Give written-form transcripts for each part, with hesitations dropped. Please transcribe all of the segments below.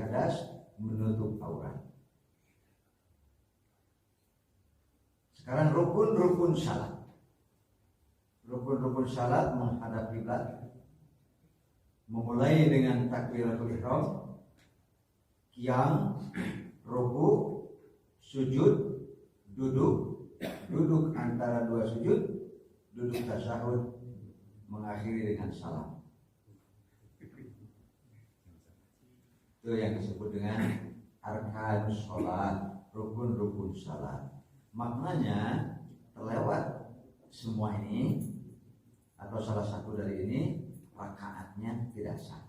hadas menutup aurat. Sekarang rukun-rukun salat. Rukun-rukun salat menghadap kiblat, memulai dengan takbiratul ihram, qiyam, ruku, sujud, duduk antara dua sujud, duduk tasyahud, mengakhiri dengan salam. Itu yang disebut dengan arkan sholat, rukun-rukun salat. Maknanya terlewat semua ini atau salah satu dari ini, rakaatnya tidak sah.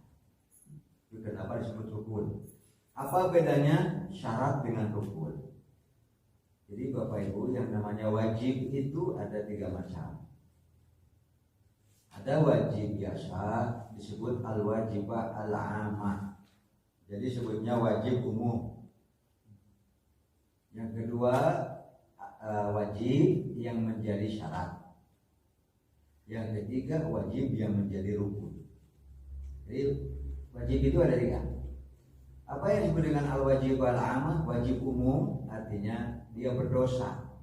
Itu kenapa disebut rukun. Apa bedanya syarat dengan rukun? Jadi Bapak Ibu, yang namanya wajib itu ada 3 macam. Ada wajib biasa, disebut al-wajibah al-amah. Jadi sebutnya wajib umum. Yang kedua, wajib yang menjadi syarat. Yang ketiga, wajib yang menjadi rukun. Jadi wajib itu ada 3. Apa yang disebut dengan al-wajib al-amah? Wajib umum artinya dia berdosa,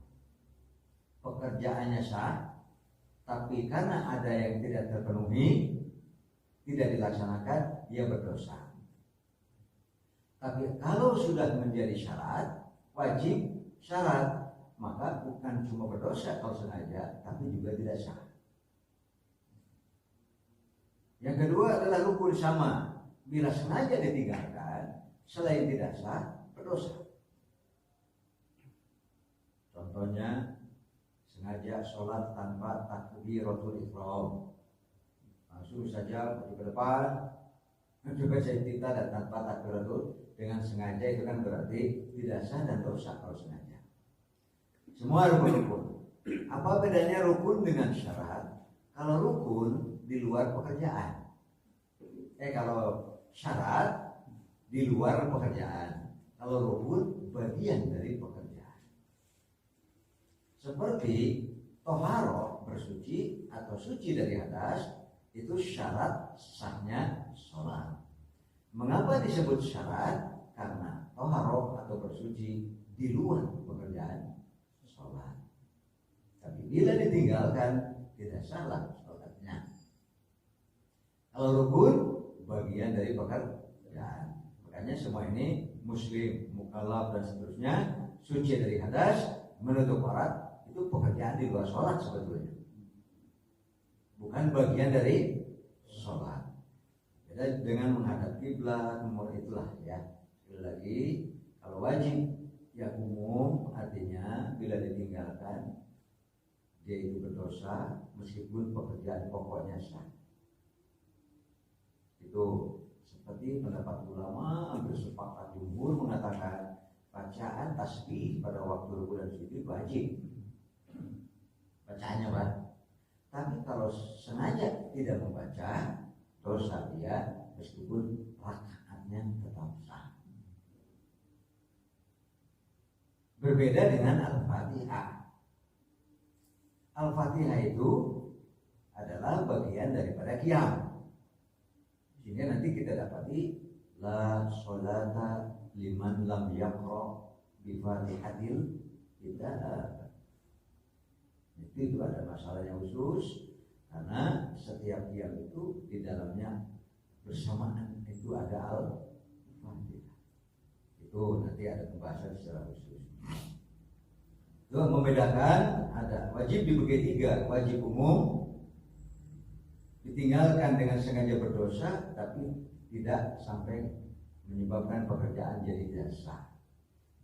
pekerjaannya sah, tapi karena ada yang tidak terpenuhi, tidak dilaksanakan, dia berdosa. Tapi kalau sudah menjadi syarat, wajib syarat, maka bukan cuma berdosa kalau sengaja, tapi juga tidak sah. Yang kedua adalah rukun sama. Bila sengaja ditinggalkan, selain tidak sah, berdosa. Contohnya, sengaja sholat tanpa takbiratul ihram, langsung saja ke depan, coba saya tinta dan tanpa takbiratul, dengan sengaja itu kan berarti tidak sah dan dosa kalau sengaja. Semua rukun-rukun. Apa bedanya rukun dengan syarat? Kalau rukun di luar pekerjaan, kalau syarat di luar pekerjaan, kalau rukun bagian dari pekerjaan. Seperti toharo, bersuci atau suci dari hadas, itu syarat sahnya sholat. Mengapa disebut syarat? Karena toharo atau bersuci di luar pekerjaan sholat. Tapi bila ditinggalkan, tidak salah sholatnya. Kalau rukun, bagian dari pekerjaan. Makanya semua ini muslim, mukallaf dan seterusnya, suci dari hadas, menutup aurat, itu pekerjaan di luar sholat sebetulnya, bukan bagian dari sholat. Beda dengan menghadap kiblat, nomor itulah ya. Sekali lagi, kalau wajib yang umum artinya bila ditinggalkan dia itu berdosa meskipun pekerjaan pokoknya sah. Itu seperti pendapat ulama bersepakat jumhur mengatakan bacaan tasbih pada waktu rukuk dan sujud wajib. Bacaannya Pak. Tapi kalau sengaja tidak membaca, dosa dia meskipun rakaatnya tetap sah. Berbeda dengan Al-Fatihah. Al-Fatihah itu adalah bagian daripada qiyam. Sehingga nanti kita dapati la sholata liman lam yaqra bi Fatihatil kitab. Itu ada masalahnya khusus karena setiap qiyam itu di dalamnya bersamaan itu ada Al-Fatihah. Itu nanti ada pembahasan secara khusus. Itu membedakan ada wajib dibagi 3, wajib umum ditinggalkan dengan sengaja berdosa tapi tidak sampai menyebabkan pekerjaan jadi tidak sah.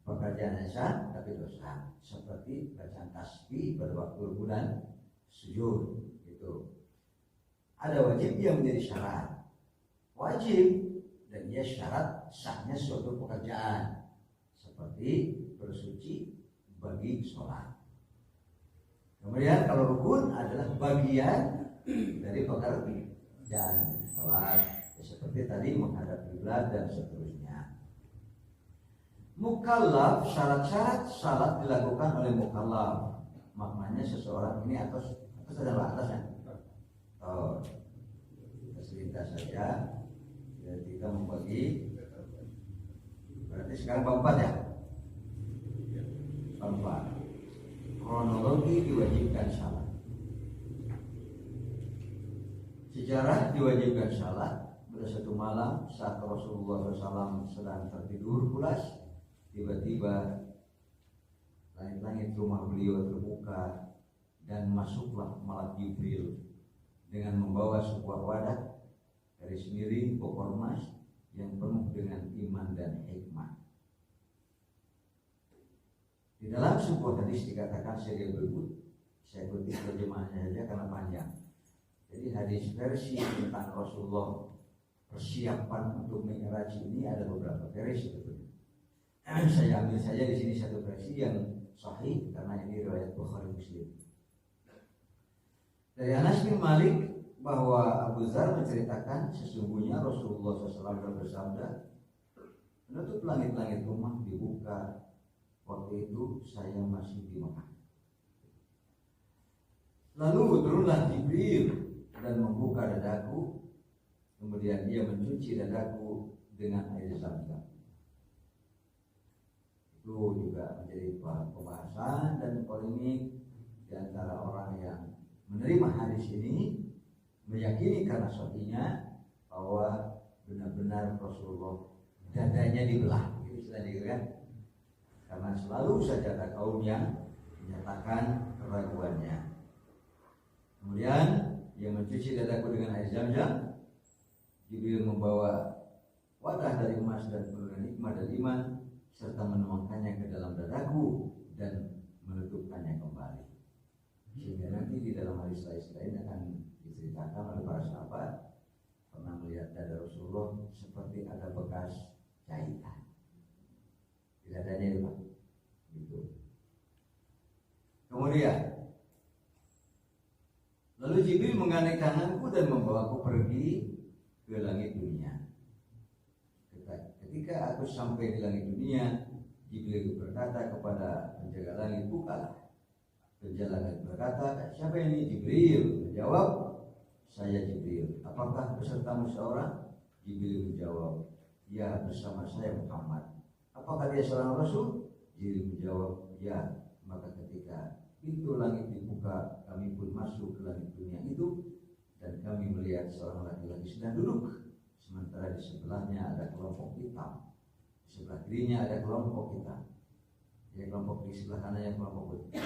Pekerjaan sah tapi dosa, seperti bacaan tasbih pada waktu bulan sujud itu. Ada wajib yang menjadi syarat. Wajib dan dia syarat sahnya suatu pekerjaan seperti bersuci bagi sholat. Kemudian kalau rukun adalah bagian dari pekerjaan sholat, seperti tadi menghadap kiblat dan seterusnya. Mukallaf, syarat-syarat salat dilakukan oleh mukallaf. Maknanya seseorang ini atas adalah atasnya. Oh, kita selintas saja. Kita membagi Sekarang bab 4 ya. Bab 4. Kronologi diwajibkan salat. Sejarah diwajibkan salat. Pada satu malam saat Rasulullah SAW sedang tertidur pulas, tiba-tiba langit-langit rumah beliau terbuka dan masuklah malaikat Jibril dengan membawa sebuah wadah garis miring bokor emas yang penuh dengan iman dan hikmah. Di dalam sebuah hadis dikatakan, saya kutip terjemahannya saja karena panjang. Jadi hadis versi tentang Rasulullah persiapan untuk Mi'raj ini ada beberapa versi sebetulnya. Saya ambil saja di sini satu versi yang sahih karena ini riwayat Bukhari Muslim. Dari Anas bin Malik bahwa Abu Dzar menceritakan sesungguhnya Rasulullah SAW bersabda, menutup langit-langit rumah dibuka. Waktu itu saya masih di Mekah. Lalu turunlah Jibril dan membuka dadaku. Kemudian dia mencuci dadaku dengan air zam-zam. Itu juga menjadi pembahasan dan polemik di antara orang yang menerima hadis ini, meyakini karena sahihnya bahwa benar-benar Rasulullah dadanya dibelah, gitu kan? Karena selalu saja ada kaum yang menyatakan keraguannya. Kemudian dia mencuci dadaku dengan air zam-zam. Jibril membawa wadah dari emas dan penuh hikmah dan iman serta menuangkannya ke dalam dadaku dan menutupkannya kembali. Sehingga nanti di dalam hadis lain akan diceritakan oleh para sahabat pernah melihat dada Rasulullah seperti ada bekas jahitan di dadanya itu, Pak. Gitu. Kemudian lalu Jibril menggandeng tanganku dan membawaku pergi ke langit dunia. Ketika aku sampai di langit dunia, Jibril berkata kepada penjaga langit, bukalah. Penjaga langit berkata, siapa ini? Jibril. Menjawab, saya Jibril. Apakah besertamu seorang? Jibril menjawab, ya, bersama saya Muhammad. Apakah dia seorang Rasul? Jibril menjawab, ya. Maka ketika pintu langit dibuka, kami pun masuk ke langit dunia itu. Dan kami melihat seorang laki-laki sedang duduk, sementara di sebelahnya ada kelompok hitam, di sebelah kirinya ada kelompok hitam. Ya, kelompok di sebelah kanannya kelompok putih,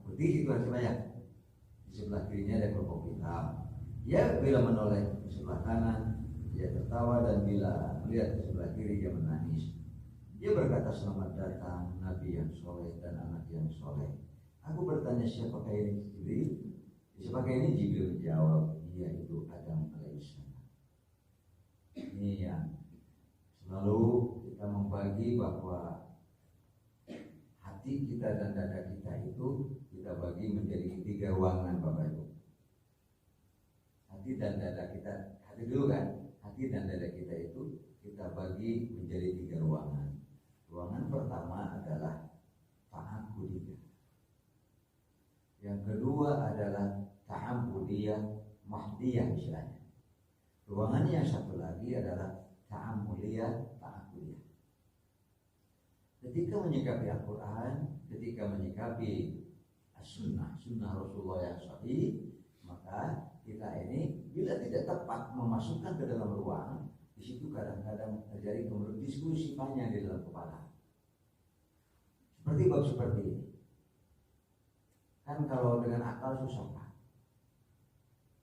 putih itu artinya. Di sebelah kirinya ada kelompok hitam. Ya, bila menoleh ke sebelah kanan, dia tertawa, dan bila melihat ke sebelah kiri dia menangis. Dia berkata, selamat datang Nabi yang soleh dan anak yang soleh. Aku bertanya, siapakah ini? Jibril. Siapakah ini? Jibril menjawab, dia itu Adam alaihissalam. Ini yang selalu kita membagi bahwa hati kita dan dada kita itu kita bagi menjadi 3 ruangan, Bapak Ibu. Hati dan dada kita, hati dulu kan, hati dan dada kita itu kita bagi menjadi 3 ruangan. Ruangan pertama adalah ta'abbudiyah. Yang kedua adalah ta'abbudiyah mahdiyah istilahnya. Ruangan yang satu lagi adalah ta'ammuliyah ta'abbudiyah. Ketika menyikapi Al-Quran, ketika menyikapi sunnah Rasulullah yang sahih, maka kita ini bila tidak tepat memasukkan ke dalam ruang, di situ kadang-kadang terjadi kemudian diskusi panjang di dalam kepala. Seperti bab seperti ini. Kan kalau dengan akal susah, Pak.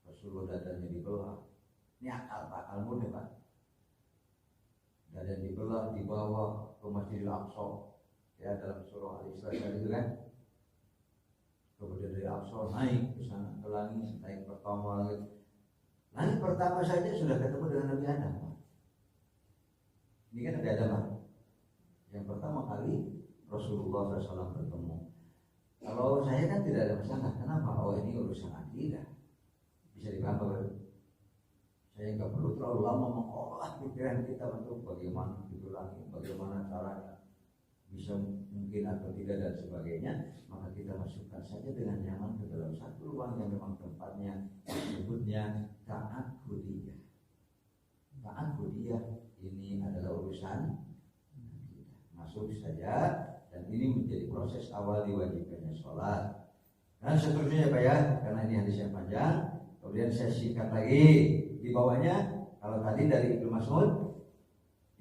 Rasulullah dadanya dibelah. Ini akal murni, Pak. Dada dibelah, dibawa ke Masjidil Aqsa. Ya, dalam surah Al-Isra itu kan. Kemudian dari Aqsa naik ke sana ke langit, naik pertama lagi. Langit pertama saja sudah ketemu dengan Nabi Adam, Pak. Ini kan Nabi Adam, Pak. Yang pertama kali Rasulullah SAW bertemu. Kalau saya kan tidak ada masalah. Kenapa? Oh, ini urusan akidah. Bisa dipahami. Saya nggak perlu terlalu lama mengolah pikiran kita untuk bagaimana itu lagi, bagaimana caranya bisa mungkin atau tidak dan sebagainya. Maka kita masukkan saja dengan nyaman ke dalam satu ruang yang memang tempatnya disebutnya ta'abbudiyah. Ta'abbudiyah ini adalah urusan masuk saja, dan ini menjadi proses awal diwajibkannya sholat. Dan seterusnya ya Pak ya, karena ini hadis yang panjang. Kemudian saya singkat lagi di bawahnya. Kalau tadi dari Ibnu Mas'ud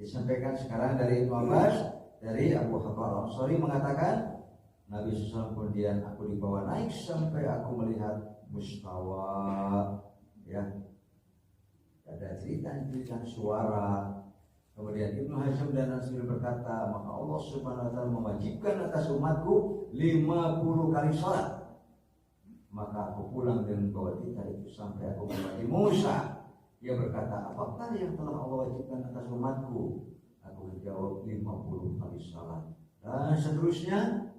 disampaikan, sekarang dari Ibnu Abbas, dari Abu Hurairah Al-Ansari mengatakan Nabi SAW kemudian aku dibawa naik sampai aku melihat mustawa, ya, ada cerita suara. Kemudian Ibnu Hasyim dan Nasir berkata, maka Allah Subhanahu wa taala mewajibkan atas umatku 50 kali salat. Maka aku pulang dengan bawa kita itu sampai aku melihat Musa. Dia berkata, apakah yang telah Allah wajibkan atas umatku? Aku menjawab 50 kali salat. Dan seterusnya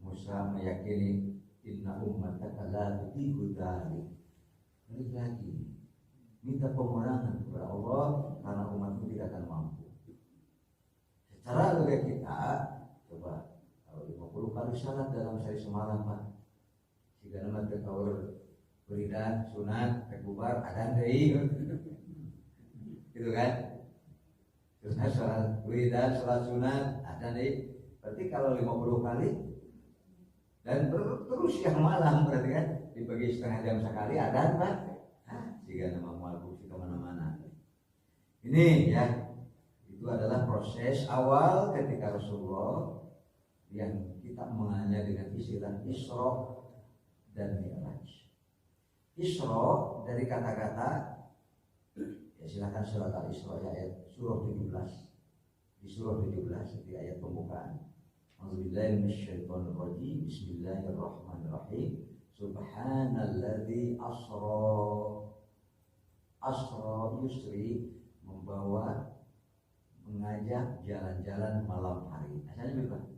Musa meyakini inna ummataka la tutiqu dzalik. Lagi minta pemenangan kepada Allah karena umatmu tidak akan mampu. Secara logika kita, coba kalau 50 kali salat dalam sehari semalam Pak, jika nama terkawal beridan, sunat, bubar, ada dari gitu kan? Sunat, sholat beridan, sholat sunat, ada dari. Berarti kalau 50 kali dan terus yang malam berarti kan dibagi setengah jam sekali ada Pak. Jika nama mual bukti kemana-mana. Ini ya, itu adalah proses awal ketika Rasulullah yang kita mengenalnya dengan istilah Isra dan Mi'raj. Isra dari kata-kata, ya silakan surat Al-Isra ayat surah 17. Di surah 17 di ayat pembukaan. A'udzubillahi minasyaitonir rajim. Bismillahirrahmanirrahim. Subhanalladzi asra yusri, membawa, mengajak jalan-jalan malam hari. Asalnya berbeda.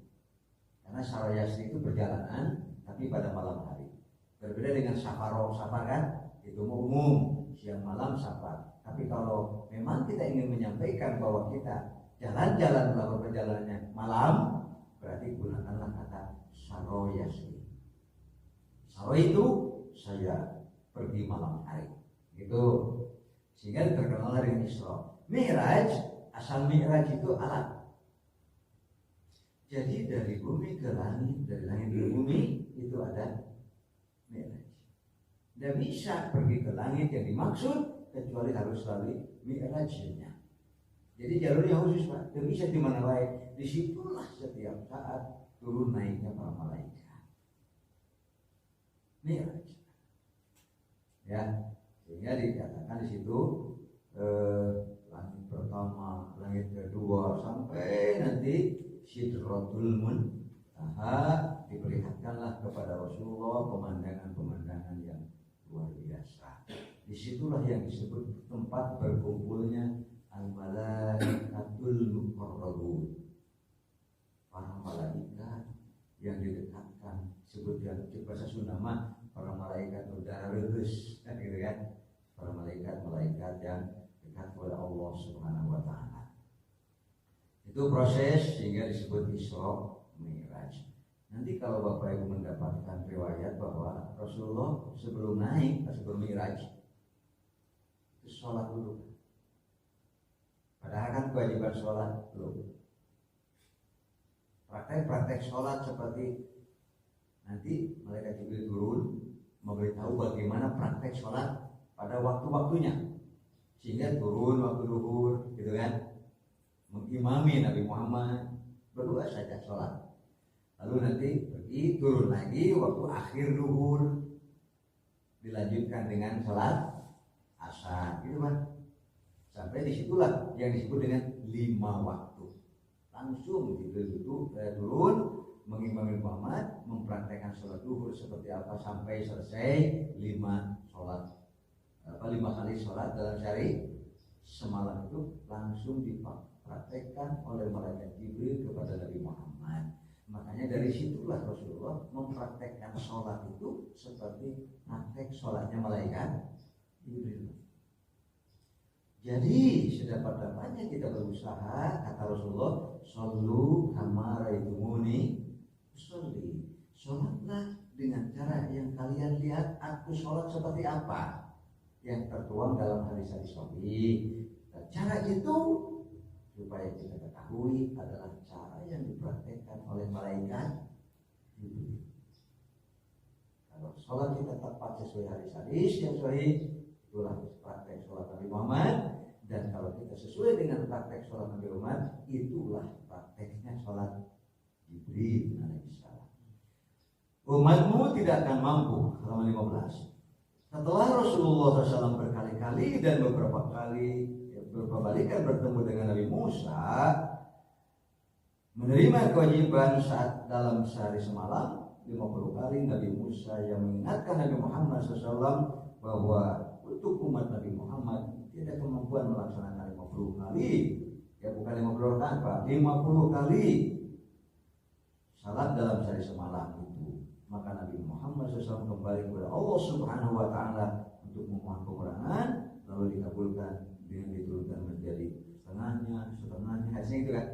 Karena sarayasri itu perjalanan tapi pada malam hari. Berbeda dengan safar kan itu umum, siang malam safar. Tapi kalau memang kita ingin menyampaikan bahwa kita jalan-jalan melakukan perjalanannya malam, berarti gunakanlah kata sarayasri. Saro itu saya pergi malam hari. Gitu. Sehingga terkenal dengan Isra. Mi'raj, asal Mi'raj itu alat. Jadi dari bumi ke langit, dari langit ke bumi itu ada Mi'raj. Tidak bisa pergi ke langit yang dimaksud kecuali harus lalui Mi'rajnya. Jadi jalurnya khusus Pak. Tidak bisa di mana lain. Disitulah setiap saat turun naiknya para malaikat. Mi'raj. Ya. Sehingga dikatakan di situ langit pertama, langit kedua sampai nanti Sidratul Muntaha diperlihatkanlah kepada Rasulullah pemandangan-pemandangan yang luar biasa. Disitulah yang disebut tempat berkumpulnya al-malaikatul muqarrabun, para malaikat yang didekatkan. Sebutkan bahasa Sunda mah para malaikat udara reus, kan gitu kan? Para malaikat-malaikat yang dekat kepada Allah Subhanahu wa taala. Itu proses sehingga disebut Isra Mi'raj. Nanti kalau Bapak Ibu mendapatkan riwayat bahwa Rasulullah sebelum naik, sebelum Mi'raj itu sholat dulu. Padahal kan kewajiban sholat belum. Praktek-praktek sholat seperti nanti malaikat Jibril turun memberitahu bagaimana praktek sholat pada waktu-waktunya, sehingga turun waktu zuhur, gitu kan, mengimami Nabi Muhammad berdua saja sholat. Lalu nanti pergi turun lagi waktu akhir zuhur, dilanjutkan dengan sholat asar, gitu kan. Sampai disitulah yang disebut dengan 5 waktu. Langsung gitu turun mengimami Muhammad, mempraktekkan sholat zuhur seperti apa sampai selesai 5 kali sholat dalam sehari semalam itu langsung dipraktekkan oleh malaikat Jibril kepada Nabi Muhammad. Makanya dari situlah Rasulullah mempraktekkan sholat itu seperti praktek sholatnya malaikat Jibril. Jadi sedapat-dapatnya kita berusaha, kata Rasulullah, shollu kama ra'aitumuni usolli. Sholatlah dengan cara yang kalian lihat aku sholat seperti apa, yang tertuang dalam hadis-hadis sahih. Dan cara itu supaya kita ketahui adalah cara sesuai hadis-hadis yang sahih, itulah praktek sholat Nabi Muhammad. Dan kalau kita sesuai dengan praktek sholat Nabi Muhammad, itulah prakteknya sholat Jibril alaihissalam. Umatmu tidak akan mampu. Halaman 15. Setelah Rasulullah SAW berkali-kali dan beberapa balikan bertemu dengan Nabi Musa, menerima kewajiban saat dalam sehari semalam 50 kali Nabi Musa yang mengingatkan Nabi Muhammad SAW bahwa untuk umat Nabi Muhammad tidak kemampuan melaksanakan 50 kali, ya bukan 50 rakaat Pak, 50 kali salat dalam sehari semalam itu. Maka Nabi Muhammad SAW kembali kepada Allah Subhanahu Wa Taala untuk memohon pengurangan, lalu dikabulkan dengan diturunkan menjadi setengahnya, hasilnya itu kan,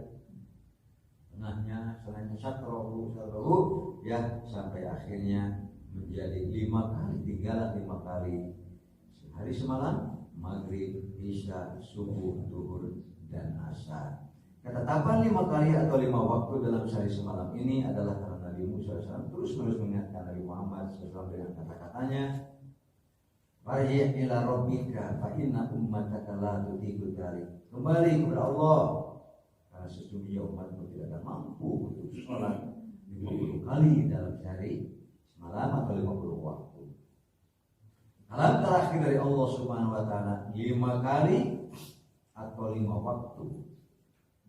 setengahnya syatrohu, ya sampai akhirnya menjadi 5 kali, tinggalan 5 kali sehari semalam, maghrib, isya, subuh, zuhur, dan asar. Ketetapan 5 kali atau 5 waktu dalam sehari semalam ini adalah karena Nabi Musa SAW terus-menerus mengingatkan Nabi Muhammad SAW dengan kata-katanya, "Farji' ila rabbika fa inna ummataka la tutiqu dzalik." Kembali kepada Allah, karena sesungguhnya umatmu tidak akan mampu untuk sholat 50 kali dalam sehari semalam atau 50 waktu. Kalam terakhir dari Allah Subhanahu Wa Taala 5 kali atau 5 waktu,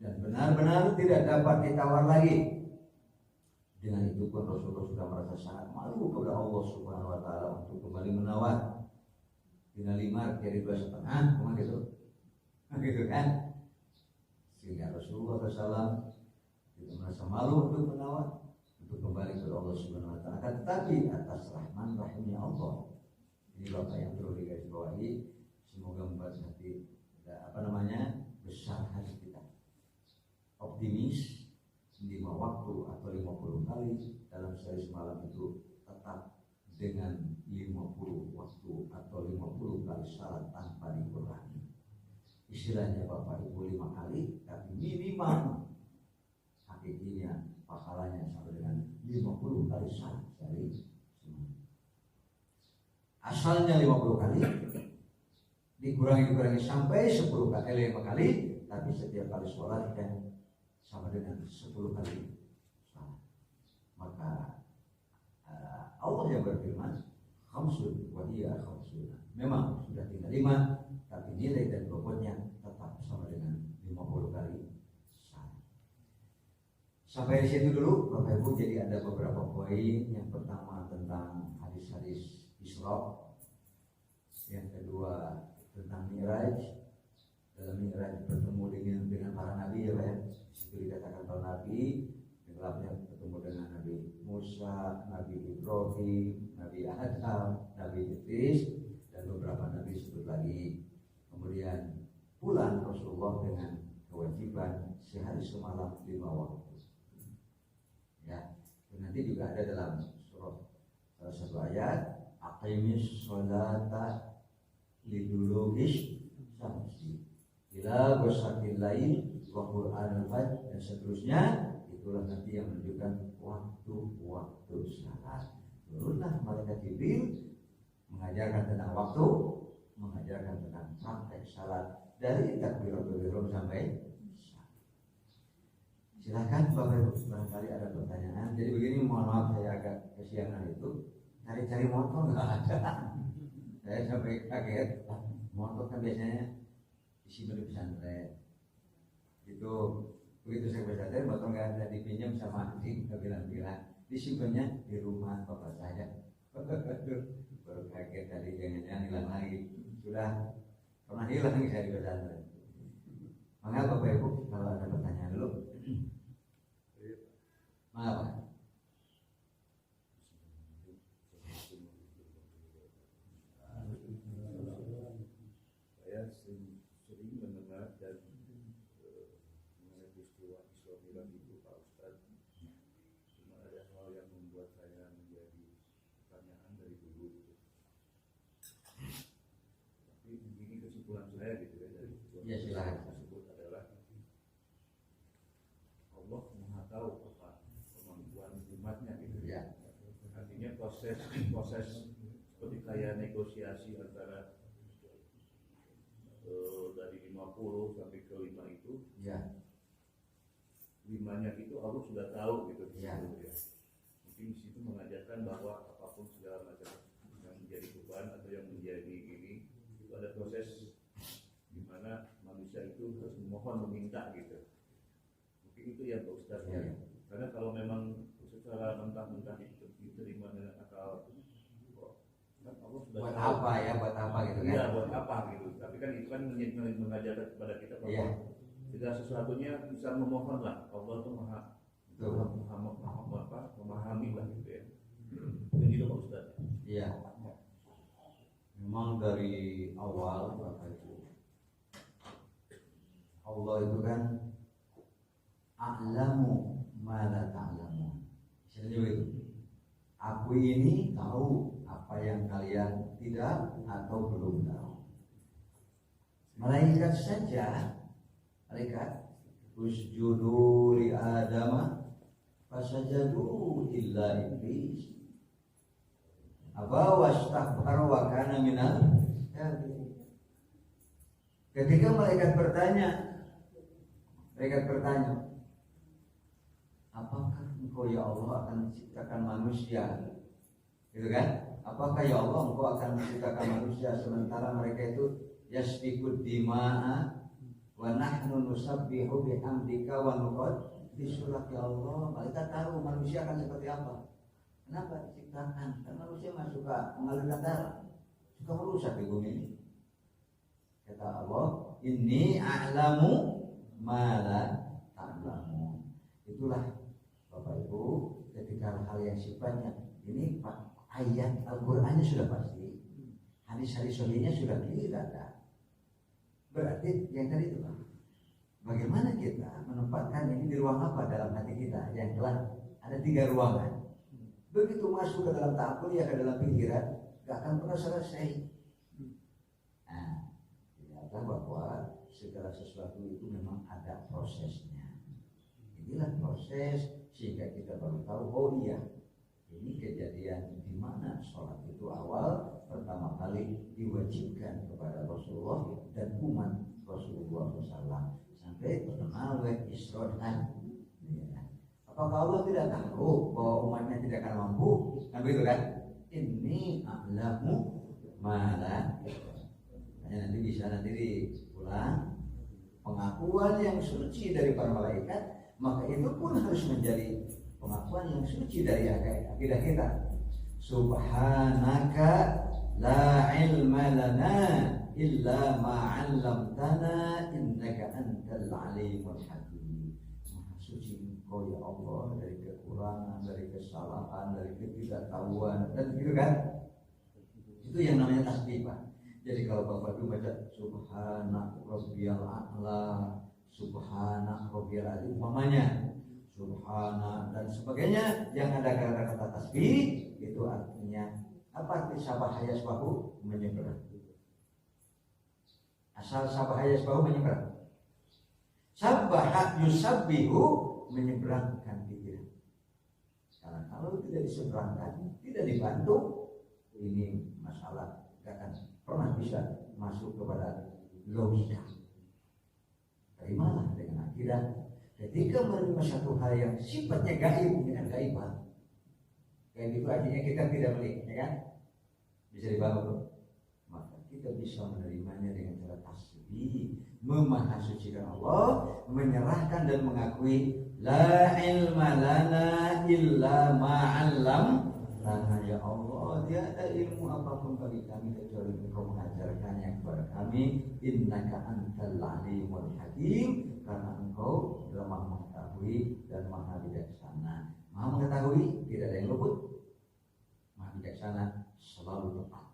dan benar-benar tidak dapat ditawar lagi. Dengan itu pun Rasulullah sudah merasa sangat malu kepada Allah Subhanahu Wa Taala untuk kembali menawar. Tinggal 5 jadi 2,5, cuma gitu, gitu kan? Sehingga Rasulullah SAW tidak merasa malu untuk menawar, untuk kembali kepada Allah Subhanahu Wa Taala. Tetapi atas rahman rahimnya Allah, ini Bapak yang perlu digarisbawahi, semoga membuat hati besar hati kita, optimis 5 waktu atau 50 kali dalam sehari semalam itu tetap dengan 50 waktu atau 50 kali salat tanpa dikurangi. Istilahnya Bapak Ibu 5 kali, tapi minimal hakikatnya pahalanya sampai dengan 50 kali salat sehari semalam. Asalnya 50 kali, dikurangi sampai 10 kali, 5 kali, tapi setiap kali sholat kan sama dengan 10 kali salat. Maka Allah yang berfirman, khamsun wa hiya khamsun. Memang sudah tinggal 5, tapi nilai dan bobotnya tetap sama dengan 50 kali salat. Sampai di situ dulu Bapak Ibu. Jadi ada beberapa poin. Yang pertama tentang hadis-hadis Isra, yang kedua tentang Mi'raj. Dalam Mi'raj bertemu dengan para nabi, ya Pak ya. Itu dikatakan para nabi, gelapnya bertemu dengan Nabi Musa, Nabi Ibrahim, Nabi Adam, Nabi Idris, dan beberapa nabi disebut lagi. Kemudian pulang Rasulullah dengan kewajiban sehari semalam 5 waktu. Ya, dan nanti juga ada dalam surah salah satu ayat, aqimis sholata lidulukish samsi ila ghasaqil lail wa qur'anul fajr, dan seterusnya. Itulah nanti yang menunjukkan waktu-waktu salat. Turunlah malaikat Jibril mengajarkan tentang waktu, mengajarkan tentang praktek salat dari takbiratul ihram sampai salat. Silakan Bapak Ibu, barangkali ada pertanyaan. Jadi begini, mohon maaf saya agak kesiangan itu, cari-cari motor nggak ada. Saya sampai kaget, motor kan biasanya disimpan di pesantren. Itu begitu saya pesantren, motor nggak ada, dipinjam sama anjing, bilang disimpannya di rumah bapak saya. Baru kaget tadi, jangan-jangan hilang lagi. Sudah pernah hilang saya di pesantren. Maka Bapak Ibu, kalau ada pertanyaan dulu. Mengapa? Saya sering mendengar dan mengenai peristiwa Isra Mi'raj itu Pak Ustadz, cuma ada hal yang membuat saya menjadi pertanyaan dari dulu gitu. Tapi ini kesimpulan saya gitu ya, dari silakan. tersebut adalah Allah Maha tahu apa kemampuan umatnya gitu ya. Artinya proses seperti kayak negosiasi antara dari 50 sampai ke 5 itu, Ya, 5-nya itu Allah sudah tahu gitu. Ya. Ya. Mungkin di situ mengajarkan bahwa apapun segala macam yang menjadi beban atau yang menjadi ini, itu ada proses di mana manusia itu harus memohon, meminta gitu. Mungkin itu ya Pak Ustaz. Ya. Karena kalau memang secara mentah-mentah itu diterima dengan akal, kan Allah sudah buat tahu. apa ya, buat apa gitu kan? Iya, buat apa gitu. Tapi kan itu kan mengajarkan kepada kita bahwa Iya. segala sesuatunya bisa memohon lah. Allah tuh maha memahami lah gitu ya. Dan itu Pak Ustaz. Iya. Memang dari awal Bapak Ibu, Allah itu kan a'lamu ma la ta'lamun. Istilahnya itu. Aku ini tahu apa yang kalian tidak atau belum tahu. Malaikat saja, malaikat usjudu li Adama fasajadu illa iblis aba wastakbara wa kana minal kafirin. Ketika malaikat bertanya, apakah engkau ya Allah akan menciptakan manusia? Gitu kan? Apakah ya Allah engkau akan menciptakan manusia sementara mereka itu yasfikud dima'a wa nahnu nusabbihu bihamdika wa nuqaddisu lak. Ya Allah, malaikat tahu manusia akan seperti apa. Kenapa diciptakan? Karena manusia mah suka mengalirkan darah, suka merusak di bumi ini. Kata Allah, inni a'lamu ma la ta'lamun. Itulah Bapak Ibu, ketika hal yang sifatnya ini ayat Al-Qur'annya sudah pasti, hadis-hadis sahihnya sudah tidak. Berarti yang tadi itu Pak, bagaimana kita menempatkan ini di ruang apa dalam hati kita? Yang telah ada 3 ruangan. Begitu masuk ke dalam ta'ammul ya, ke dalam pikiran, gak akan pernah selesai. Nah, ternyata bahwa segala sesuatu itu memang ada prosesnya. Inilah proses sehingga kita baru tahu, oh iya, ini kejadian di mana sholat itu awal pertama kali diwajibkan kepada Rasulullah dan umat Rasulullah SAW sampai terkenal Isra dan Mi'raj. Apakah Allah tidak tahu bahwa umatnya tidak akan mampu? Kan begitu kan? Ini a'lamu mala. Nanti bisa diulang pengakuan yang suci dari para malaikat, maka itu pun harus menjadi pengakuan yang suci dari akidah kita. Subhanaka la ilma lana illa ma 'allamtana innaka antal alimul hakim. Maha suci Engkau ya Allah dari kekurangan, dari kesalahan, dari ketidaktahuan, dan gitu kan? Itu yang namanya tasbih Pak. Jadi kalau Bapak itu baca Subhana Rabbiyal A'la, Subhana Rabbiyal Azim, umpamanya Subhana dan sebagainya yang ada kata-kata tasbih, itu artinya apa? Arti sabah yasbahu, menyeberang. Asal sabah yasbahu, menyeberang. Sabah yusabbihu, menyeberangkan pikiran. Karena kalau tidak diseberangkan, tidak dibantu, ini masalah gak akan pernah bisa masuk kepada logika. Terimalah dengan akidah. Ketika menerima satu hal yang sifatnya gaib dengan gaiban, kayak gitu artinya kita tidak melihat, ya kan? Bisa dibangun, maka kita bisa menerimanya dengan cara tasbih, memahasucikan Allah, menyerahkan dan mengakui la ilma lana illa ma'allam lana. Ya Allah, tiada ilmu apapun bagi kami kecuali Engkau mengajarkannya kepada kami. Innaka antal alimul hakim, karena Engkau adalah Maha mengetahui dan Maha bijaksana. Maha mengetahui, tidak ada yang luput. Maha bijaksana, selalu tepat.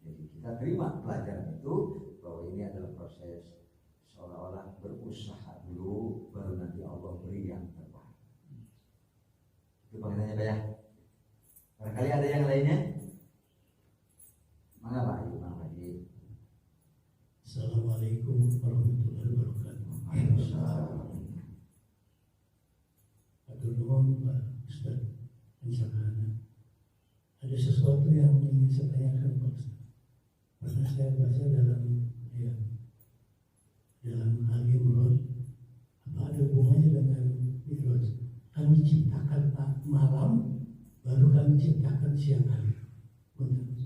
Jadi kita terima pelajaran itu, bahwa ini adalah proses seolah-olah berusaha dulu, baru nanti Allah beri yang terbaik. Itu pengertiannya Pak ya. Barangkali ada yang lainnya? Mana Pak Ibu? Assalamualaikum warahmatullahi wabarakatuh. Atur nuhun Pak Ustaz Pencahana. Ada sesuatu sesuatu yang ingin saya tanyakan Pak Ustaz. Pernah saya baca dalam Al Imran, apa ada hubungannya dengan Mi'raj? Kami ciptakan malam, baru kami ciptakan siang hari.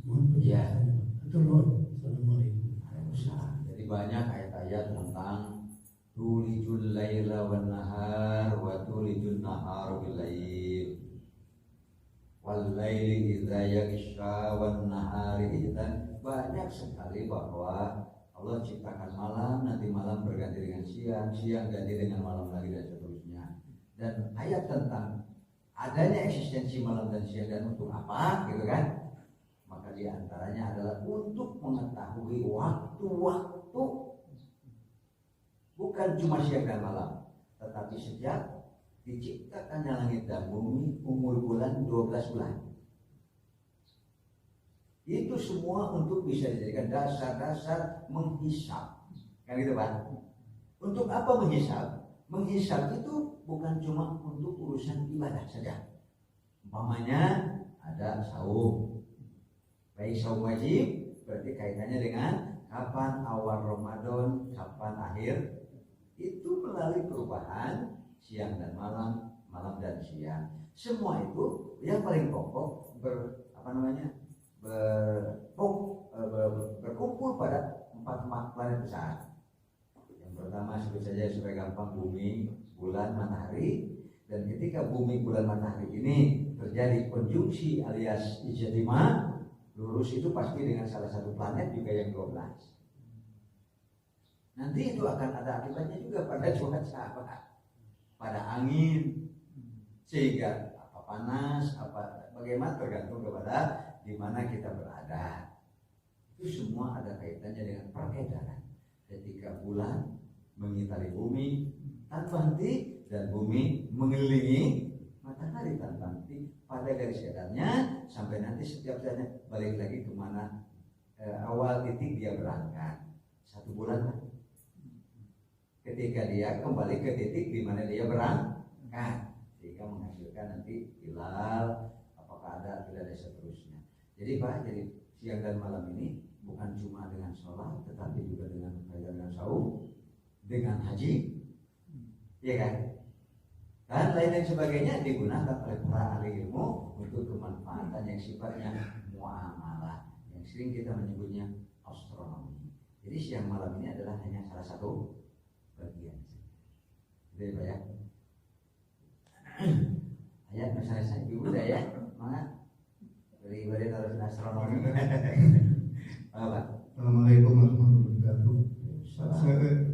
Mohon penjelasannya Pak. Assalamualaikum. Jadi banyak ayat-ayat tentang tulijul laila wan nahar wa tulijul nahar bil lail wal laili idza yaghsha wan nahari idza. Banyak sekali bahwa Allah ciptakan malam, nanti malam berganti dengan siang, siang ganti dengan malam lagi dan seterusnya. Dan ayat tentang adanya eksistensi malam dan siang dan untuk apa gitu kan, maka diantaranya adalah untuk mengetahui waktu-waktu, bukan cuma siang dan malam, tetapi sejak diciptakannya langit dan bumi umur bulan 12 bulan. Itu semua untuk bisa dijadikan dasar-dasar menghisab, kan gitu Pak? Untuk apa menghisab? Menghisab itu bukan cuma untuk urusan ibadah saja. Umpamanya ada saum, baik saum wajib berarti kaitannya dengan kapan awal Ramadan, kapan akhir. Itu melalui perubahan siang dan malam, malam dan siang. Semua itu yang paling pokok berkumpul pada empat planet besar. Yang pertama sebut saja supaya gampang, bumi, bulan, matahari. Dan ketika bumi, bulan, matahari ini terjadi konjungsi alias ijtima, lurus itu pasti dengan salah satu planet juga yang 12. Nanti itu akan ada akibatnya juga pada cuaca, pada angin, sehingga apa panas, apa bagaimana tergantung kepada di mana kita berada. Itu semua ada kaitannya dengan peredaran. Ketika bulan mengitari bumi tanpa henti dan bumi mengelilingi matahari tanpa henti, pada garis edarnya sampai nanti setiap saatnya balik lagi ke mana awal titik dia berangkat. 1 bulan lah. Ketika dia kembali ke titik di mana dia berangkat, sehingga menghasilkan nanti hilal, apakah ada tidak ada seterusnya. Jadi Pak, jadi siang dan malam ini bukan cuma dengan sholat, tetapi juga dengan saum, dengan haji, ya kan? Dan lain sebagainya digunakan oleh para ahli ilmu untuk kemanfaatan yang sifatnya muamalah, yang sering kita menyebutnya astronomi. Jadi siang malam ini adalah hanya salah satu bagian. Jadi Pak ya, ayat misalnya saya ibu ya, mana? Dari harus astronomi. Assalamualaikum warahmatullahi wabarakatuh. Saya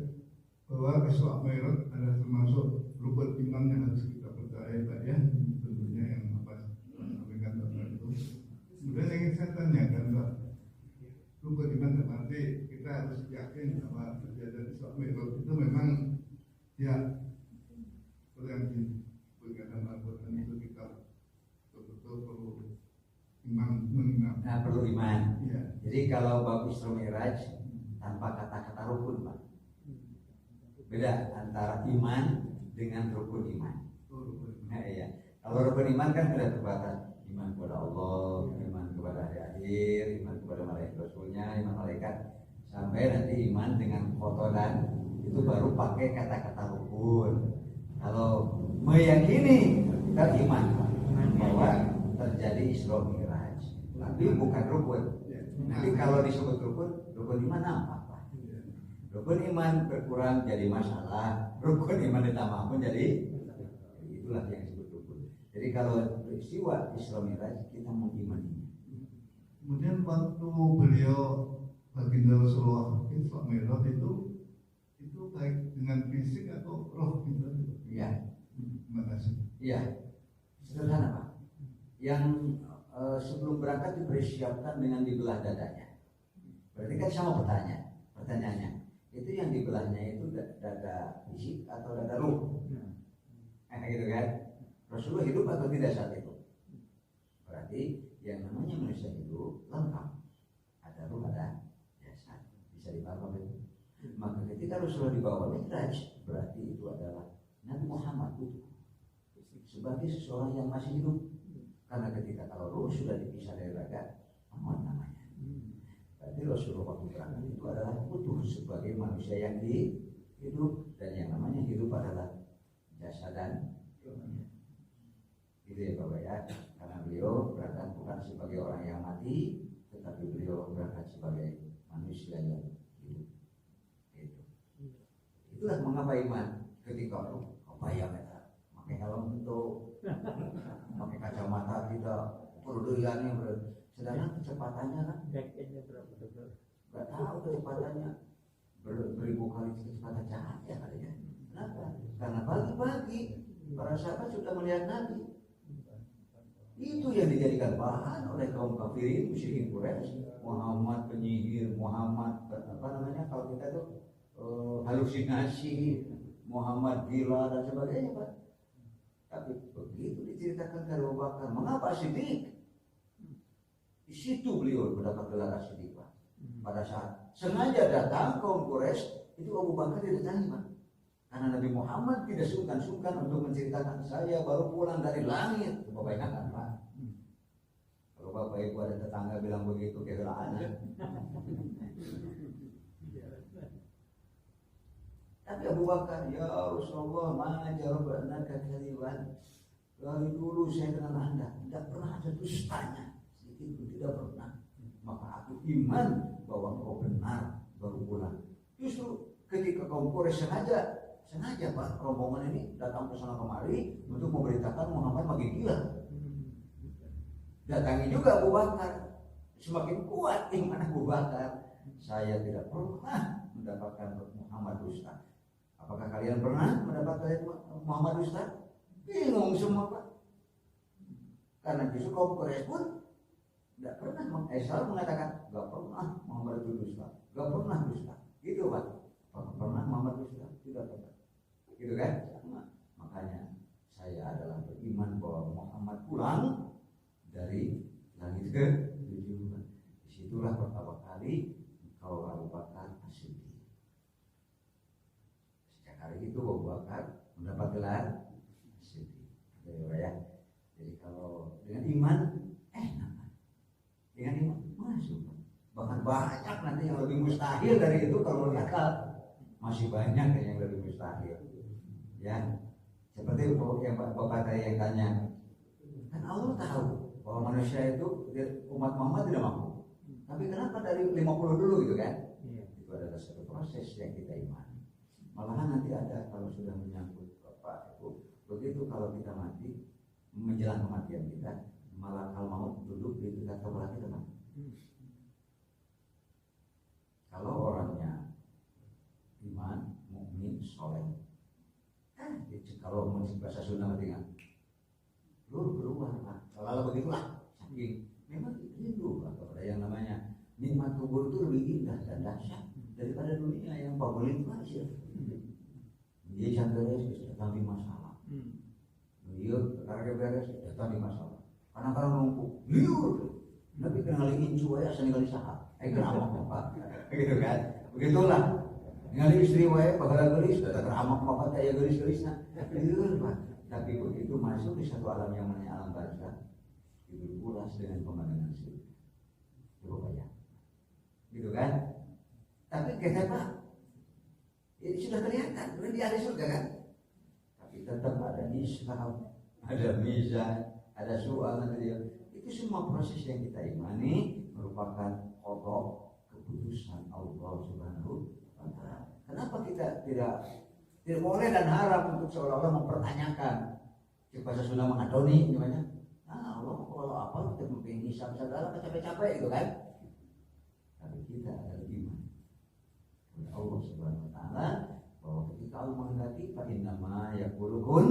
bahwa Isra Mi'raj adalah termasuk rukun iman yang harus kita percaya Pak ya, tentunya yang apa sampaikan Bapak itu. Kemudian yang ingin saya tanyakan Pak, rukun iman berarti kita harus yakin bahwa kejadian Isra Mi'raj itu memang ya seperti yang diberikan Al-Quran itu kita betul-betul perlu iman. Nah, perlu iman. Ya. Jadi kalau bab Isra Mi'raj tanpa kata-kata rukun Pak. Beda antara iman dengan rukun iman. Nah, iya. Kalau rukun iman kan sudah terbatas, iman kepada Allah, iman kepada hari akhir, iman kepada malaikat rasulnya, iman malaikat, sampai nanti iman dengan foto dan itu baru pakai kata-kata rukun. Kalau meyakini kita iman Pak, bahwa terjadi Isra Mi'raj, tapi bukan rukun. Nanti kalau disebut rukun iman apa? Rukun iman berkurang jadi masalah, rukun iman ditambah pun jadi itulah yang disebut rukun. Jadi kalau peristiwa Isra Mi'raj kita mengimaninya. Kemudian waktu beliau baginda Rasulullah Isra Mi'raj itu baik dengan fisik atau roh kita? Iya. Terima kasih. Iya. Sederhana Pak. Yang sebelum berangkat dipersiapkan dengan dibelah dadanya. Berarti kan sama pertanyaannya. Itu yang dibelahnya itu dada fisik atau dada ruh? Gitu kan? Rasulullah hidup atau tidak saat itu? Berarti yang namanya manusia hidup lengkap. Ada ruh, ada jasad. Bisa dibawa itu. Maka ketika Rasulullah dibawa Mi'raj, berarti itu adalah Nabi Muhammad itu sebagai seseorang yang masih hidup. Karena ketika kalau ruh sudah dipisah dari raga, aman namanya. Berarti Rasulullah waktu berangkat itu adalah utuh sebagai manusia yang hidup, dan yang namanya hidup adalah jasa dan itu ya Bapak ya. Karena beliau berangkat bukan sebagai orang yang mati, tetapi beliau berangkat sebagai manusia yang hidup. Itulah mengapa iman ketika bayang kita pakai helm itu, pakai kacamata kita, perduliannya sedangkan kecepatannya kan nggak tahu kecepatannya beribu kali kecepatan cahaya kali ya. Kenapa? Karena pagi-pagi para sahabat sudah melihat Nabi. Itu yang dijadikan bahan oleh kaum kafirin, musyrikin Quraisy. Muhammad penyihir, Muhammad apa namanya kalau kita tuh halusinasi, Muhammad gila dan sebagainya Pak. Tapi begitu diceritakan ke Abu Bakar, mengapa Siddiq? Di situ beliau mendapat gelar Siddiq Pak. Pada saat sengaja datang kaum Quraisy, itu Abu Bakar tidak terima. Karena Nabi Muhammad tidak sungkan-sungkan untuk menceritakan saya baru pulang dari langit. Bapak ingat Pak? Kalau Bapak Ibu ada tetangga bilang begitu, kira-kira tapi Abu Bakar, ya Rasulullah, mana jarabana kekaliwan. Dari dulu saya kenal Anda, tidak pernah ada dustanya, sedikit pun tidak pernah. Maka aku iman bahwa kau benar baru pulang. Justru ketika kaum Quraisy sengaja Pak, rombongan ini datang ke sana kemari untuk memberitakan Muhammad makin gila. Datangi juga Abu Bakar, semakin kuat iman Abu Bakar. Saya tidak pernah mendapatkan Muhammad dusta. Apakah kalian pernah mendapatkan Muhammad dusta? Bingung semua Pak. Karena justru kaum Quraisy pun tidak pernah selalu mengatakan nggak pernah Muhammad itu dusta, nggak pernah dusta. Gitu Pak. Apakah pernah Muhammad dusta? Tidak pernah. Gitu kan? Makanya saya adalah beriman bahwa Muhammad pulang dari langit ke 7. Disitulah pertama kali engkau Abu Bakar As-Siddiq. Sejak hari itu Abu Bakar mendapat gelar As-Siddiq. Ya. Jadi kalau dengan iman dengan iman masuk. Bahkan banyak nanti yang lebih mustahil dari itu kalau akal. Masih banyak yang lebih mustahil. Ya. Seperti yang Bapak tadi yang tanya. Kan Allah tahu bahwa manusia itu umat Muhammad tidak mampu. Tapi kenapa dari 50 dulu gitu kan? Itu adalah satu proses yang kita imani. Malahan nanti ada kalau sudah menyangkut Bapak itu, begitu kalau kita mati menjelang kematian kita, malah kalau mau duduk di dekat kepala kita kan. Kalau orangnya iman, mukmin, soleh, kalau mengisi bahasa Sunda dengan lu berubah Pak. Kalau begitulah, saking memang rindu atau ada yang namanya nikmat kubur itu lebih indah dan dahsyat daripada dunia yang favorit aja. Dia jangan datang di masalah. Dia karena beres datang di masalah. Karena kalau numpuk liur, tapi kena lagi incu ya sekali sahab. Keramak Pak, gitu kan? Begitulah. Ningali istri wae bagala gelis, datang keramak Bapak kayak gelis-gelisna. Liur Pak. Tapi begitu masuk di satu alam yang namanya alam barzakh, itu pulas dengan pemandangan surga. Coba ya, gitu kan? Tapi kata Pak, ini sudah kelihatan, sudah di ahli surga kan? Tapi tetap ada hisab, ada mizan, ada soal nanti. Itu semua proses yang kita imani merupakan qada keputusan Allah Subhanahu wa Ta'ala. Kenapa kita tidak boleh dan haram untuk seolah-olah mempertanyakan bahasa Sunda mengadoni namanya. Nah Allah kalau apa kita mungkin hisab segala capek-capek gitu kan. Tapi kita adalah iman kepada Allah Subhanahu wa Ta'ala bahwa ketika Allah menghendaki fa inna ma yaqulu kun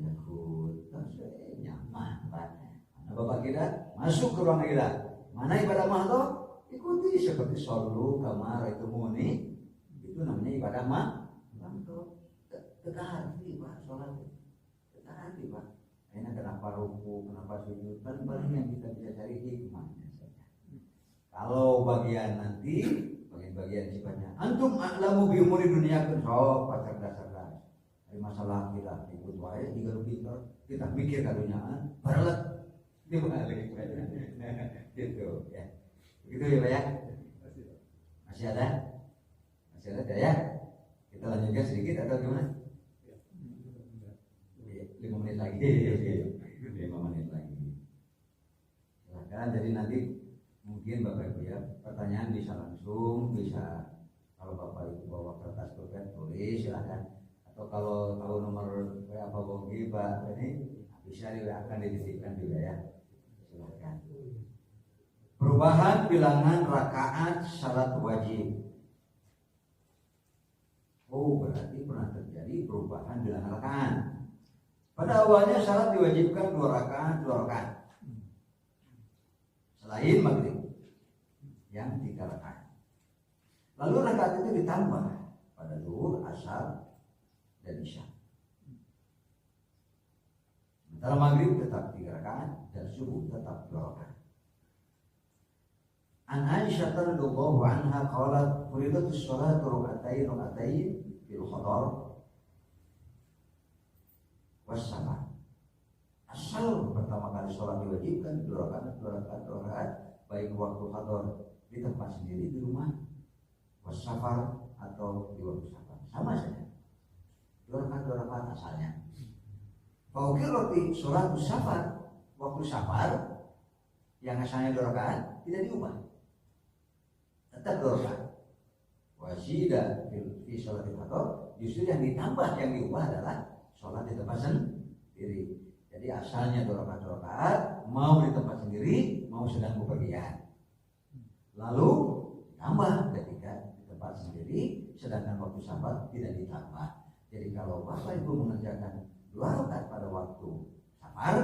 yakun. Terus nyaman Pak. Nah, Bapak kita masuk ke ruang kita. Mana ibadah mahdoh? Ikuti seperti solu kamar itu muni. Itu namanya ibadah Ketaati Pak, sholat ketaati Pak. Enak kenapa ruku, kenapa sujud, paling yang kita bisa cari hikmahnya saja. Kalau bagian nanti, bagian sifatnya antum a'lamu bi umuri dunia kun sok cerdas. Dari masalah kita ikut wae digaru kita mikir kadunyaan, baralet dibalik gitu ya. Begitu ya Pak ya. Masih ada? Masih ada ya? Kita lanjutkan sedikit atau gimana? 5 menit lagi. 5 menit lagi. Silakan. Jadi nanti mungkin Bapak Ibu ya, pertanyaan bisa langsung, bisa kalau Bapak Ibu bawa kertas pulpen tulis silakan. Atau kalau tahu nomor WA Pak Bogi Pak ini bisa akan dititipkan juga ya. Silakan. Perubahan bilangan rakaat syarat wajib. Oh, berarti pernah terjadi perubahan bilangan rakaat. Pada awalnya syarat diwajibkan 2 rakaat. Selain maghrib yang 3 rakaat. Lalu rakaat itu ditambah pada zuhur, asar, dan isya. Sementara maghrib tetap 3 rakaat dan subuh tetap 2 rakaat. An Aisyah radhiyallahu anha qalat furidatus sholatu raka'atain fil khadar wassabah. Asal pertama kali sholat diwajibkan 2 rakaat baik waktu khadar di tempat sendiri di rumah, wassafar atau di waktu safar sama saja. 2 rakaat asalnya. Faukir roti sholat safar waktu safar yang asalnya 2 rakaat tidak diubah. Tetap 2 rakaat. Wasidah fi sholat khadar justru yang ditambah yang diubah adalah sholat di tempat sendiri. Jadi asalnya 2 rakaat mau di tempat sendiri, mau sedang bepergian. Lalu tambah ketika di tempat sendiri, sedangkan waktu safar tidak ditambah. Jadi kalau Bapak Ibu mengerjakan 2 rakaat pada waktu safar,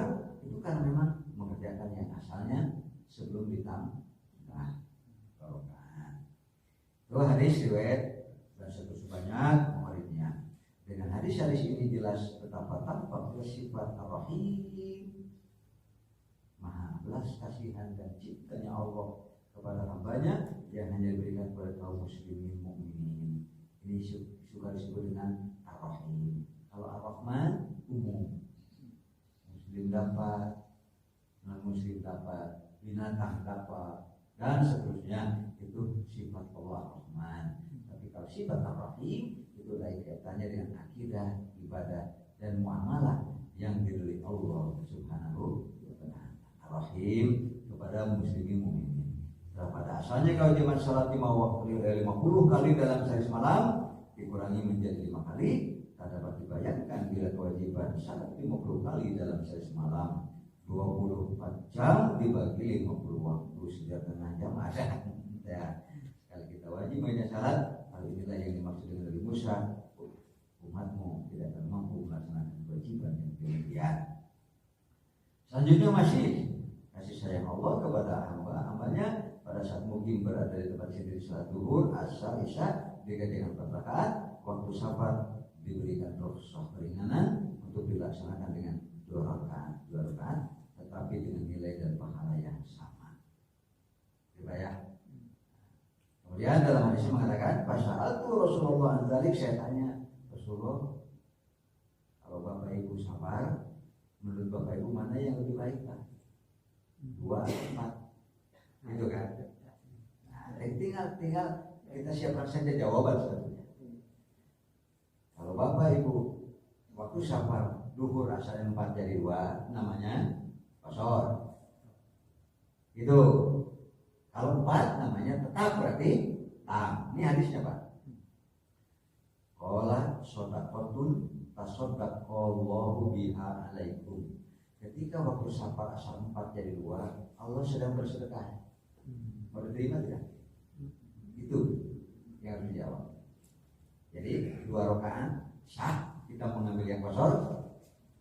itu kan memang mengerjakan yang asalnya sebelum ditambah 2 rakaat. Itu hadis riwayat dan sebanyak muridnya. Dengan hadis-hadis ini jelas betapa tampak sifat ar-Rahim, Maha belas kasihan dan cintanya Allah kepada hambanya yang hanya diberikan kepada kaum muslimin mukminin. Ini suka disebut dengan ar-Rahim. Kalau ar-Rahman umum, muslim dapat, non muslim dapat, binatang dapat, dan seterusnya. Itu sifat Allah Rahman. Tapi kalau sifat ar-Rahim itu lain kaitannya dengan akidah, ibadah, dan muamalah yang diridhoi Allah Subhanahu wa taala. Ar-Rahim kepada muslimin mukminin. Pada asalnya kalau zaman salat 50 kali dalam sehari semalam dikurangi menjadi 5 kali, tak dapat dibayangkan bila kewajiban salat 50 kali dalam sehari semalam 24 jam dibagi 50 waktu setengah jam ada. Ya, sekali kita wajib banyak salat, hal inilah yang dimaksud dengan Nabi Musa, umatmu tidak akan mampu melaksanakan kewajiban yang demikian. Selanjutnya masih kasih sayang Allah kepada hamba-hambanya pada saat mukim berada di tempat sendiri salat zuhur, asar, isya dengan 4 rakaat, waktu safar diberikan rukhsah keringanan untuk dilaksanakan dengan 2 rakaat, tetapi dengan nilai dan pahala yang sama. Dibayar. Kemudian dalam hadis mengatakan, "Fasaltu Rasulullah anzalik," saya tanya Rasulullah, kalau Bapak Ibu sabar, menurut Bapak Ibu mana yang lebih baik Pak? 2 atau 4? Gitu kan? Nah, tinggal kita siapkan saja jawaban sebetulnya. Kalau Bapak Ibu waktu safar duhur asalnya 4 jadi 2, namanya qasar. Itu. Kalau 4 namanya tetap berarti tam. Ini hadisnya Pak. Qala shadaqatun tasaddaqallahu biha alaikum. Ketika waktu safar asal 4 jadi 2, Allah sedang bersedekah. Mau diterima tidak? Itu yang harus dijawab. Jadi 2 rakaat sah kita mengambil yang qasar,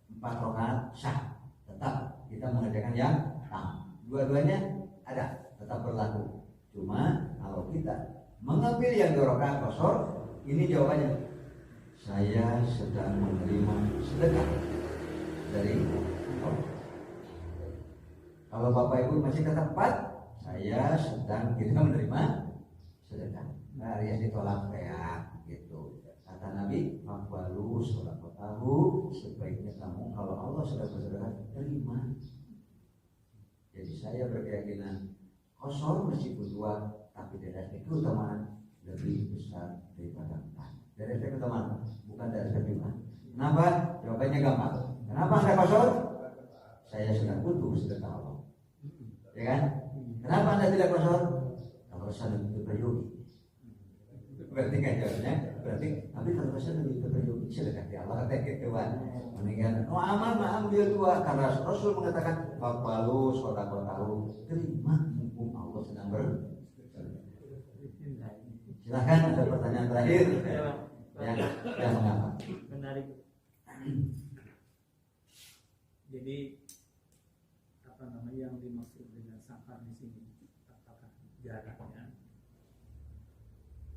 4 rakaat sah tetap kita mengerjakan yang tam. Dua-duanya ada, tetap berlaku. Cuma kalau kita mengambil yang 2 rakaat qasar, ini jawabannya. Saya sedang menerima sedekah dari Allah. Kalau Bapak Ibu masih tetap 4, saya sedang tidak menerima sedekah. Nah, ya ditolak kayak gitu. Kata Nabi, "Faqbalu shadaqatahu," sebaiknya kamu kalau Allah sedang bersedekah terima. Jadi saya berkeyakinan kosor meskipun dua, tapi dari keutamaan lebih besar daripada empat. Dari keutamaan, bukan dari keutamaan. Kenapa? Jawabannya gampang. Kenapa Anda kosor? Saya sedang butuh sedekah Allah. Ya kan? Kenapa Anda tidak kosor? Kalau saya lebih beryogi. Berarti kan jawabnya? Berarti, tapi kalau saya lebih beryogi, sedekah di Allah. Kata ketuaan. Mendingan, oh aman, dia tua. Karena Rasul mengatakan, Fakbalu, sodakotahu. Terima, mumpung Allah sedang Silahkan ada pertanyaan terakhir. Yang mengapa? Menarik. Jadi apa namanya yang dimaksud dengan safar di sini? Apakah jaraknya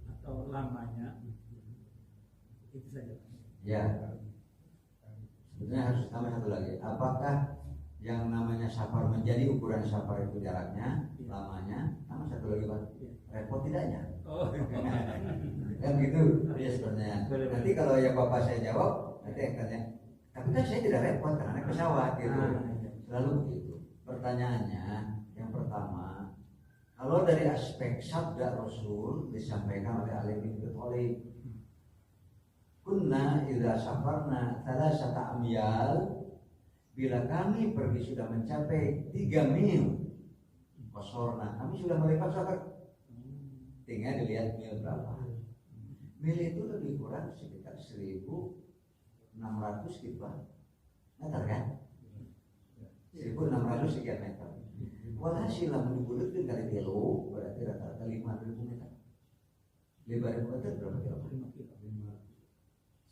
atau lamanya? Itu saja. Ya. Sebetulnya harus tambah satu lagi. Apakah yang namanya safar menjadi ukuran safar itu jaraknya, lamanya, sama satu lagi Pak, repot tidaknya? Oh. Kan gitu ya sebenarnya. Nanti kalau yang Bapak saya jawab, nanti akhirnya, tapi kan saya tidak repot karena naik pesawat gitu. Selalu begitu. Pertanyaannya, yang pertama, kalau dari aspek sabda Rasul disampaikan oleh Ali bin Abi Thalib, kunna idza safarna thalathata amyal, bila kami pergi sudah mencapai 3 mil, kosorna, kami sudah mulai safar. Tinggal dilihat mil berapa. Mil itu lebih kurang sekitar 1.600 gitu meter kan? 1.600 sekian meter. Walhasil lamun dibulutkeun kali 3 berarti rata-rata 5.000 meter. 5.000 meter berapa kilometer?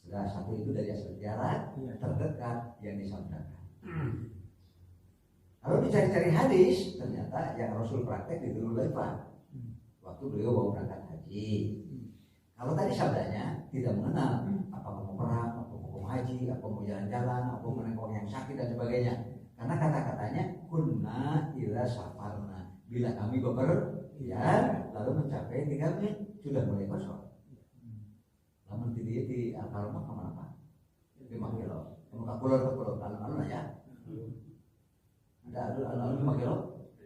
Sudah satu itu dari asal jarak terdekat yang disabdakan. Kalau dicari-cari hadis, ternyata yang Rasul praktek di Dzulhuleifah waktu beliau mau berangkat haji. Kalau tadi sabdanya tidak mengenal apakah mau perang, apa mau haji, apa mau jalan-jalan, apa mau menengok yang sakit dan sebagainya. Karena kata-katanya kunna ila safarna, bila kami bepergian lalu mencapai 3 mil sudah mulai kosong. Namun di Al-Karomah kemana Pak? 5 kilo. Muka pulau ke pulau alun-alun aja. Ada alun-alun 5 kilo?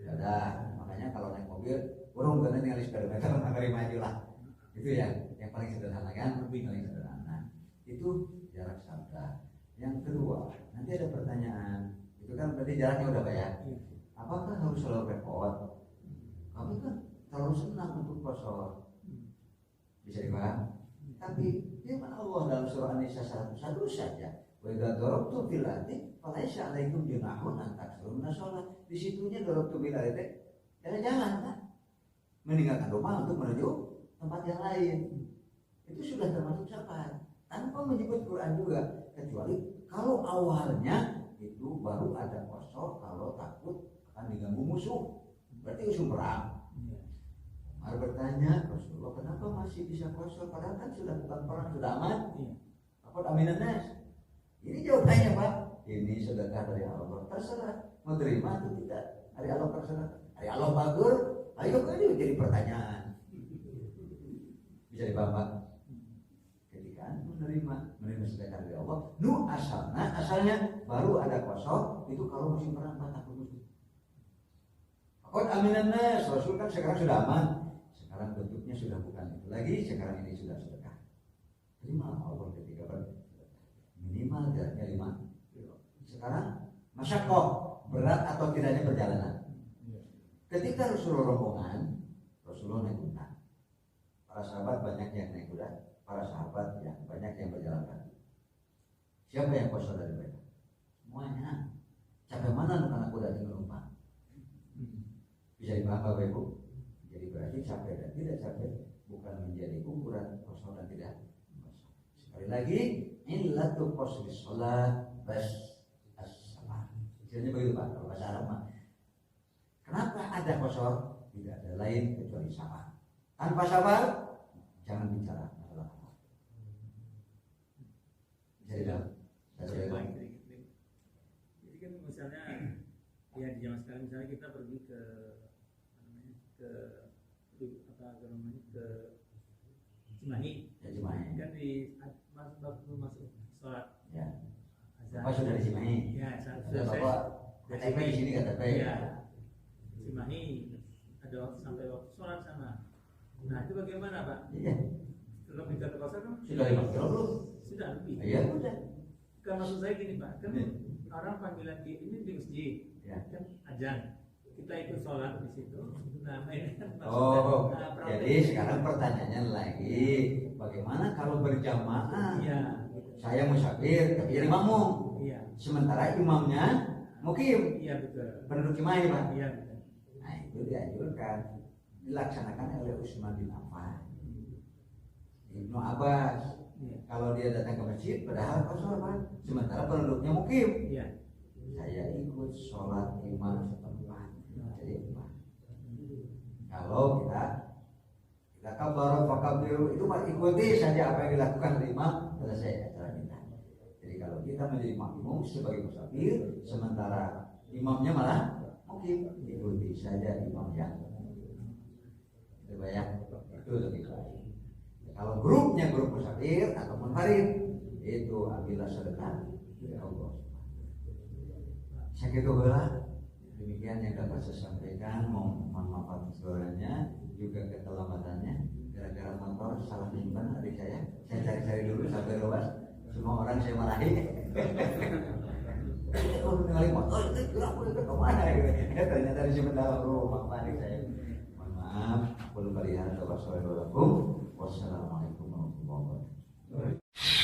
Ada. Makanya kalau naik mobil, burung kena tinggal speedometer mari maju lah. Itu ya, yang paling sederhana kan? Lebih paling sederhana. Itu jarak sabda. Yang kedua, nanti ada pertanyaan. Itu kan berarti jaraknya udah Pak ya? Apakah harus selalu repot? Kami kan terlalu senang untuk kosor. Bisa dipaham? Tapi firman Allah dalam surah An-Nisa 101 saja, wa idza darabtum fil ardi falaysa 'alaikum junahun an taksuru min shalah. Di situnya darabtum fil ardi jalan-jalan kan, meninggalkan rumah untuk menuju tempat yang lain. Itu sudah termasuk safar tanpa menyebut Quran juga, kecuali kalau awalnya itu baru ada kosor kalau takut akan diganggu musuh, berarti musuh perang. Umar bertanya, Rasulullah kenapa masih bisa kosor padahal kan sudah bukan perang, sudah aman? Apa aminan nas? Ini jawabannya Pak, ini sedekah dari Allah, terserah mau terima atau tidak. Dari Allah terserah, dari Allah bagus. Ayo kan ini jadi pertanyaan. Bisa dipaham? Ketika menerima sedekah dari Allah, asalnya baru ada kosor itu kalau musim perang takut musuh. Akut aminan nas, Rasul kan sekarang sudah aman. Sekarang bentuknya sudah bukan itu lagi, sekarang ini sudah sedekah. Terima Allah ketika minimal jaraknya 5 sekarang masyakoh, berat atau tidaknya perjalanan. Ketika Rasulullah rombongan, Rasulullah naik kuda. Para sahabat banyak yang naik kuda, para sahabat yang banyak yang berjalan kaki. Siapa yang kosor dari mereka? Semuanya. Capek mana anak kuda yang menumpang? Bisa dipaham Bapak Ibu? Jadi berarti capek dan tidak capek bukan menjadi ukuran kosong dan tidak kosong. Sekali lagi, illatul qasri shalah bas as-salat. Istilahnya begitu Pak, kalau bahasa Arab mah. Kenapa ada kosong? Tidak ada lain kecuali sabar. Tanpa sabar, jangan bicara masalah apa. Jadi Jadi kan misalnya ya di zaman sekarang misalnya kita pergi ke Cimahi. Ya Cimahi. Kan di masuk sholat. Ya. Bapak sudah di Cimahi. Ya, Bapak KTP di sini KTP. Ya. Cimahi, ada sampai waktu sholat sana. Nah itu bagaimana Pak? Iya. Kalau di Jakarta Pasar kan Sudah 5 kilo belum? sudah lebih. Iya udah. Kan maksud saya gini Pak, kan Iya. orang panggilan ini di masjid, Ya. kan azan. Kita ikut sholat di situ. Nah, ini kan Oh, maksudnya, jadi sekarang pertanyaannya lagi, bagaimana kalau berjamaah? Iya, Saya musafir, tapi jadi makmum. iya, Sementara imamnya mukim, iya betul. penduduk Cimahi, Pak. Iya betul. Nah, itu dianjurkan dilaksanakan oleh Utsman bin Affan. Ibnu Abbas, Iya, kalau dia datang ke masjid, padahal kosong, Pak. Sementara penduduknya mukim. iya. Saya ikut sholat imam setempat. Jadi Pak, kalau kita kabar fakabiru itu Pak, ikuti saja apa yang dilakukan oleh imam, selesai acara kita. Jadi kalau kita menjadi makmum sebagai musafir, sementara imamnya malah mukim, ikuti saja imam yang itu banyak, itu lebih baik. Kalau grupnya grup musafir atau munfarid, itu ambillah sedekah dari Allah. Sakit heula. Demikian yang dapat saya sampaikan. Mohon maaf suaranya juga keterlambatannya. Gara-gara motor salah nyimpan adik saya. Saya cari-cari dulu sampai luas. Semua orang saya marahi. Oh, ningali motor itu kurang kemana gitu. Ternyata di dalam rumah adik saya. Mohon maaf. Aku lupa lihat. Wassalamualaikum warahmatullahi wabarakatuh.